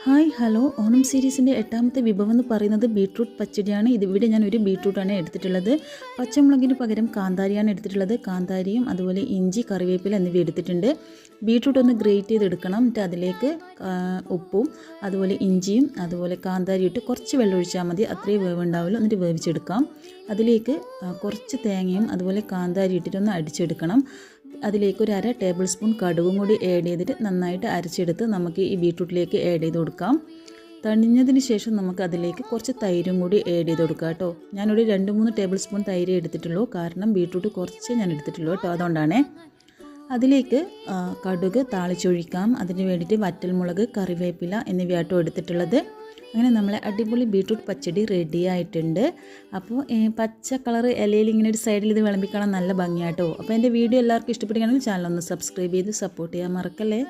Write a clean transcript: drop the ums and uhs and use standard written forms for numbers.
Hi hello Onam സീരീസിൻ്റെ എട്ടാമത്തെ വിഭവം എന്ന് പറയുന്നത് ബീട്രൂട്ട് പച്ചടിയാണ്. ഇവിടെ ഞാൻ ഒരു ബീട്രൂട്ടാണ് എടുത്തിട്ടുള്ളത്. പച്ചമുളകിന് പകരം കാന്താരിയാണ് എടുത്തിട്ടുള്ളത്. കാന്താരിയും അതുപോലെ ഇഞ്ചി, കറിവേപ്പില എന്നിവ എടുത്തിട്ടുണ്ട്. ബീട്രൂട്ട് ഒന്ന് ഗ്രേറ്റ് ചെയ്തെടുക്കണം. എന്നിട്ട് അതിലേക്ക് ഉപ്പും അതുപോലെ ഇഞ്ചിയും അതുപോലെ കാന്താരി ഇട്ട് കുറച്ച് വെള്ളം ഒഴിച്ചാൽ മതി, അത്രയും വേവ് ഉണ്ടാവുമല്ലോ. എന്നിട്ട് വേവിച്ചെടുക്കാം. അതിലേക്ക് കുറച്ച് തേങ്ങയും അതുപോലെ കാന്താരി ഇട്ടിട്ടൊന്ന് അടിച്ചെടുക്കണം. അതിലേക്ക് ഒരു അര ടേബിൾ സ്പൂൺ കടുകും കൂടി ആഡ് ചെയ്തിട്ട് നന്നായിട്ട് അരച്ചെടുത്ത് നമുക്ക് ഈ ബീട്രൂട്ടിലേക്ക് ആഡ് ചെയ്ത് കൊടുക്കാം. തണിഞ്ഞതിന് ശേഷം നമുക്ക് അതിലേക്ക് കുറച്ച് തൈരും കൂടി ആഡ് ചെയ്ത് കൊടുക്കാം കേട്ടോ. ഞാനൊരു 2-3 ടേബിൾ സ്പൂൺ തൈര് എടുത്തിട്ടുള്ളൂ, കാരണം ബീട്രൂട്ട് കുറച്ച് ഞാൻ എടുത്തിട്ടുള്ളൂ കേട്ടോ, അതുകൊണ്ടാണ്. അതിലേക്ക് കടുക് താളിച്ചൊഴിക്കാം. അതിന് വേണ്ടിയിട്ട് വറ്റൽമുളക്, കറിവേപ്പില എന്നിവയാട്ടോ എടുത്തിട്ടുള്ളത്. അങ്ങനെ നമ്മളെ അടിപൊളി ബീട്രൂട്ട് പച്ചടി റെഡി ആയിട്ടുണ്ട്. അപ്പോൾ പച്ച കളർ ഇലയിൽ ഇങ്ങനെ ഒരു സൈഡിൽ ഇത് വിളമ്പിക്കാണാൻ നല്ല ഭംഗിയാട്ടോ. അപ്പോൾ എൻ്റെ വീഡിയോ എല്ലാവർക്കും ഇഷ്ടപ്പെടുകയാണെങ്കിൽ ചാനൽ ഒന്ന് സബ്സ്ക്രൈബ് ചെയ്ത് സപ്പോർട്ട് ചെയ്യാൻ മറക്കല്ലേ.